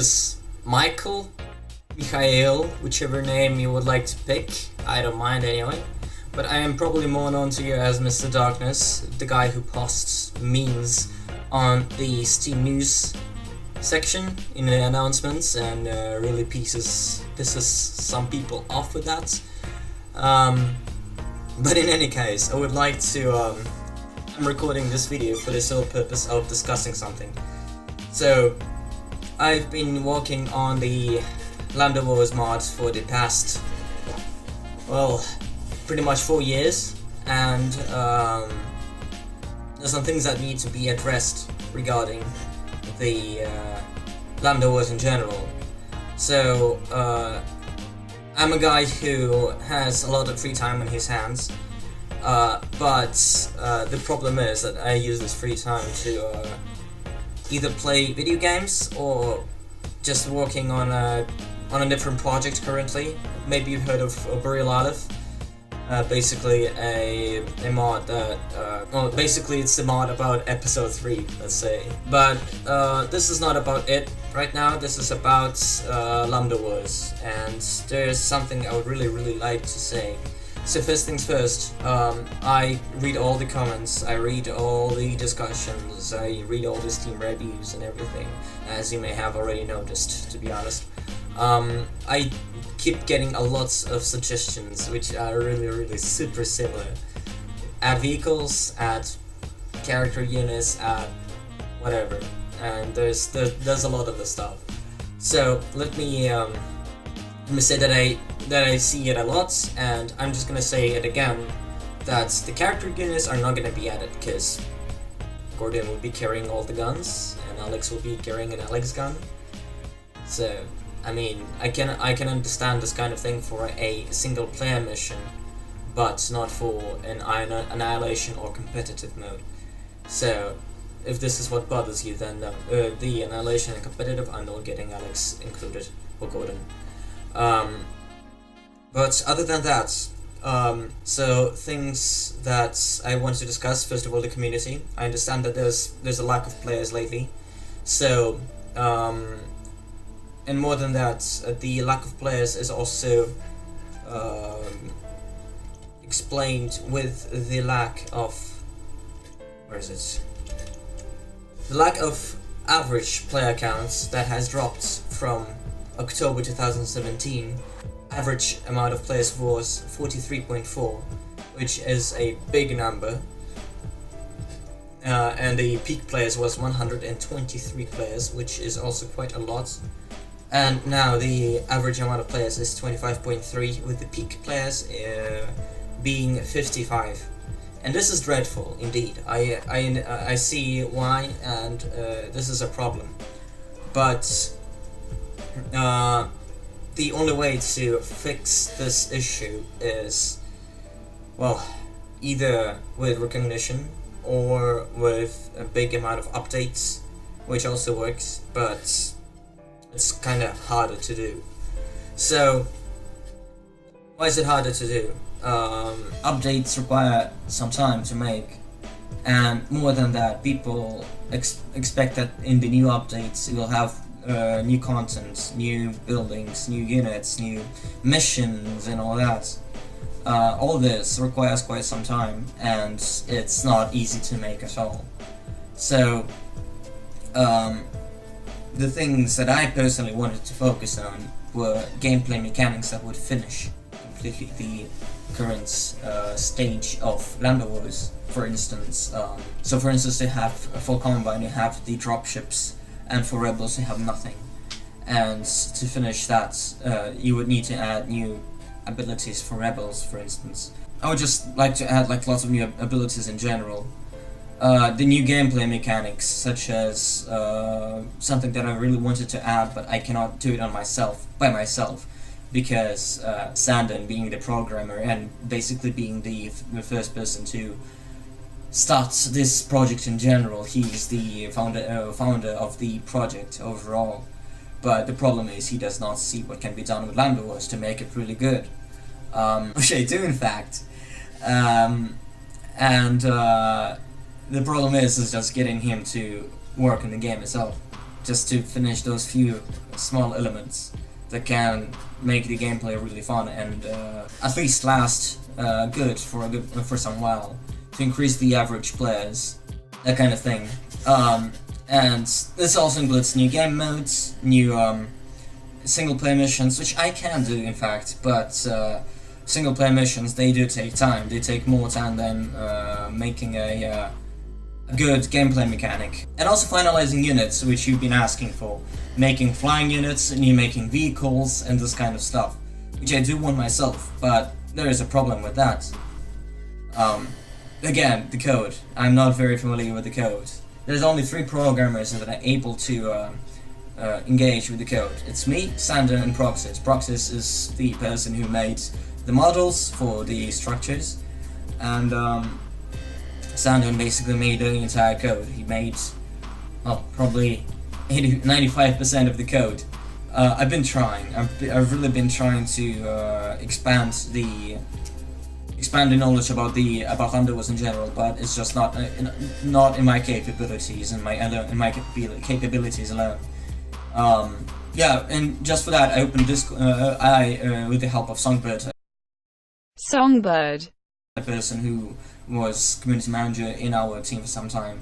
is Michael, Mikhail, whichever name you would like to pick. I don't mind anyway. But I am probably more known to you as Mr. Darkness, the guy who posts memes on the Steam News section in the announcements and really pisses some people off with that. But in any case, I would like to... I'm recording this video for the sole purpose of discussing something. So, I've been working on the Lambda Wars mod for the past, well, pretty much 4 years, and there's some things that need to be addressed regarding the Lambda Wars in general. So, I'm a guy who has a lot of free time on his hands, but the problem is that I use this free time to either play video games or just working on a different project currently. Maybe you've heard of Burial Aleph. Basically a mod that, well, basically it's the mod about episode 3, let's say. But this is not about it right now. This is about Lambda Wars, and there's something I would really like to say. So first things first, I read all the comments, I read all the discussions, I read all the Steam reviews and everything, as you may have already noticed, to be honest. I keep getting a lot of suggestions which are really super similar. Add vehicles, add character units, add whatever, and there's a lot of the stuff. So let me say that I see it a lot, and I'm just gonna say it again, that the character units are not gonna be added, because Gordon will be carrying all the guns, and Alex will be carrying an Alex gun. So, I mean, I can understand this kind of thing for a single player mission, but not for an annihilation or competitive mode. So, if this is what bothers you, then no. The annihilation and competitive, I'm not getting Alex included, or Gordon. But other than that, so things that I want to discuss, first of all, the community. I understand that there's a lack of players lately, so and more than that, the lack of players is also explained with the lack of, the lack of average player counts that has dropped from October 2017. Average amount of players was 43.4, which is a big number, and the peak players was 123 players, which is also quite a lot. And now the average amount of players is 25.3, with the peak players being 55. And this is dreadful indeed. I see why, and this is a problem. But the only way to fix this issue is, well, either with recognition or with a big amount of updates, which also works, but it's kind of harder to do. So, why is it harder to do? Updates require some time to make, and more than that, people expect that in the new updates you'll have new content, new buildings, new units, new missions, and all that. All this requires quite some time, and it's not easy to make at all. So, the things that I personally wanted to focus on were gameplay mechanics that would finish completely the current stage of Lambda Wars. For instance, so for instance, you have for Combine, you have the dropships, and for Rebels you have nothing. And to finish that, you would need to add new abilities for Rebels, for instance. I would just like to add lots of new abilities in general. The new gameplay mechanics, such as something that I really wanted to add, but I cannot do it by myself, because Sandon, being the programmer and basically being the first person to start this project in general, he's the founder of the project overall. But the problem is he does not see what can be done with Lambda Wars to make it really good, which I do in fact. The problem is just getting him to work in the game itself. just to finish those few small elements that can make the gameplay really fun and at least last good for some while, to increase the average players, that kind of thing. And this also includes new game modes, new single player missions, which I can do in fact, but single player missions, they do take time. They take more time than making a good gameplay mechanic. And also finalizing units, which you've been asking for. Making flying units, and you making vehicles, and this kind of stuff, which I do want myself, but there is a problem with that. Again, the code. I'm not very familiar with the code. There's only 3 programmers that are able to engage with the code. It's me, Sander, and Proxys. Proxys is the person who made the models for the structures, and Sander basically made the entire code. He made, well, probably 95% of the code. I've been trying. I've really been trying to expand the knowledge about Lambda Wars in general, but it's just not in my capabilities and in my capabilities alone. Yeah, and just for that, I opened Discord. With the help of Songbird, a person who was community manager in our team for some time.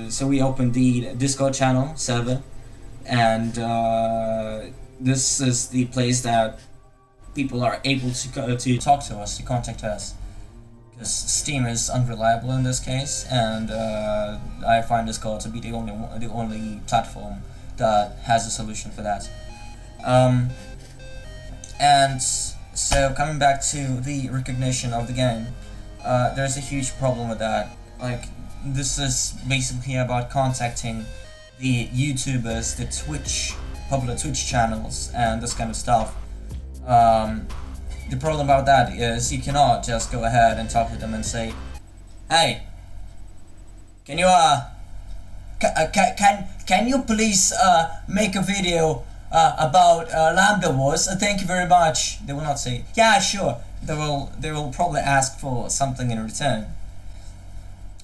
So we opened the Discord channel server, and this is the place that people are able to talk to us, to contact us, because Steam is unreliable in this case, and I find Discord to be the only platform that has a solution for that. And so coming back to the recognition of the game, there's a huge problem with that. Like, this is basically about contacting the YouTubers, the popular Twitch channels, and this kind of stuff. The problem about that is you cannot just go ahead and talk to them and say, "Hey, can you can you please make a video about Lambda Wars? Thank you very much." They will not say, "Yeah, sure." They will probably ask for something in return,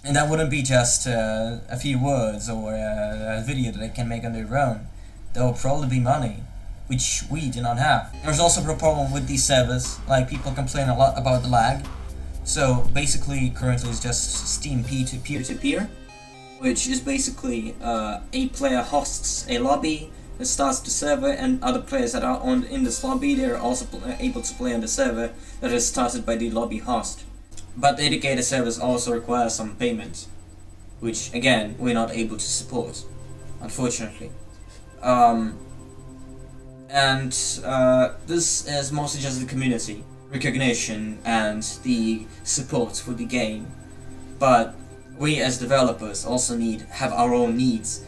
and that wouldn't be just a few words or a video that they can make on their own. There will probably be money, which we do not have. There's also a problem with these servers. Like, people complain a lot about the lag. So basically, currently it's just Steam peer-to-peer, which is basically a player hosts a lobby that starts the server, and other players that are in this lobby, they're also able to play on the server that is started by the lobby host. But dedicated servers also require some payment, which again we're not able to support, unfortunately. This is mostly just the community recognition and the support for the game, but we as developers also have our own needs.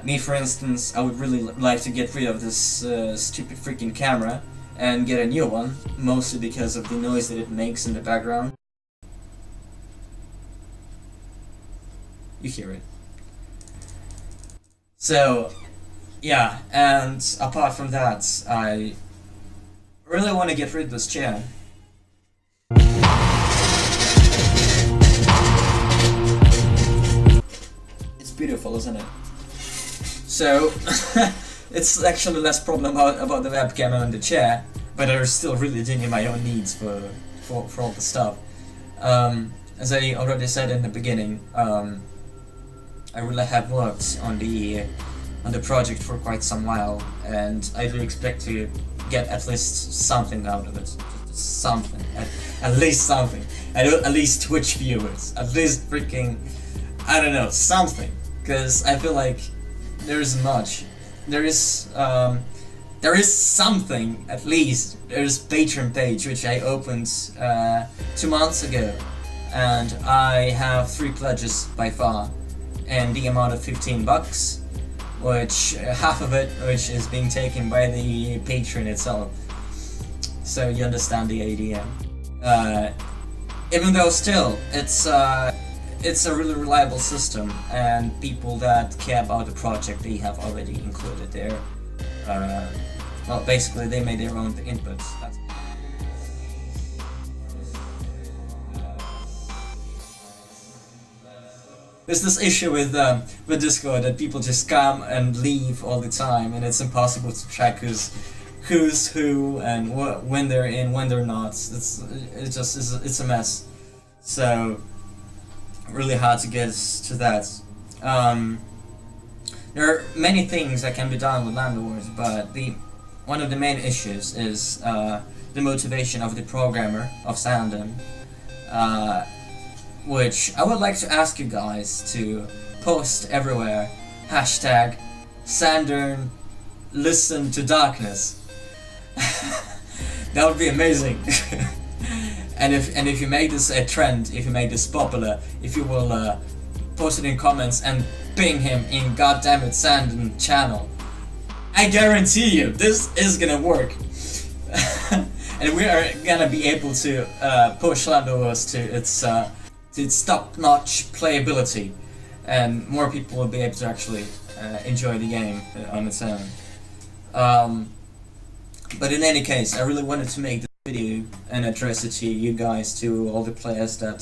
Me, for instance, I would really like to get rid of this stupid freaking camera and get a new one, mostly because of the noise that it makes in the background. You hear it. So, yeah, and apart from that, I really want to get rid of this chair. It's beautiful, isn't it? So, it's actually less problem about the webcam and the chair, but I still really do need my own needs for all the stuff. As I already said in the beginning, I really have worked on the project for quite some while, and I do expect to get at least something out of it. Something, at least something. At least Twitch viewers, at least freaking, I don't know, something. Because I feel like there isn't much. There is something, at least. There's Patreon page, which I opened 2 months ago, and I have 3 pledges by far, and the amount of $15, which half of it, which is being taken by the patron itself. So you understand the idea. Even though still, it's a really reliable system, and people that care about the project, they have already included their, well, basically they made their own inputs. That's There's this issue with Discord that people just come and leave all the time, and it's impossible to track who's who and when they're in, when they're not. It's a mess. So really hard to get to that. There are many things that can be done with Lambda Wars, but one of the main issues is the motivation of the programmer of Sandon, which I would like to ask you guys to post everywhere. Hashtag Sandern listen to darkness. That would be amazing. and if you make this a trend, if you make this popular, if you will post it in comments and ping him in goddammit Sandon channel, I guarantee you this is gonna work. And we are gonna be able to push Lambda Wars to its top-notch playability, and more people will be able to actually enjoy the game on its own. But in any case, I really wanted to make this video and address it to you guys, to all the players that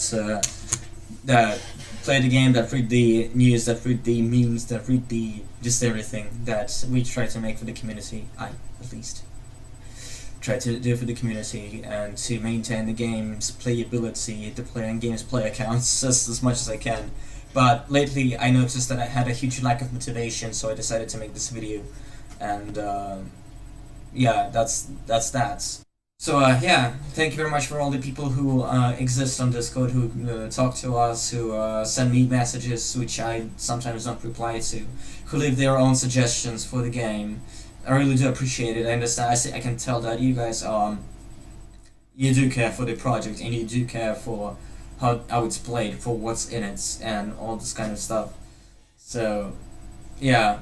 play the game, that read the news, that read the memes, that read just everything that we try to make for the community. I, at least, try to do for the community, and to maintain the game's playability, the game's player counts as much as I can. But lately I noticed that I had a huge lack of motivation, so I decided to make this video, and yeah, that's that. So yeah, thank you very much for all the people who exist on Discord, who talk to us, who send me messages which I sometimes don't reply to, who leave their own suggestions for the game. I really do appreciate it. I understand. I can tell that you guys you do care for the project, and you do care for how it's played, for what's in it, and all this kind of stuff. So yeah.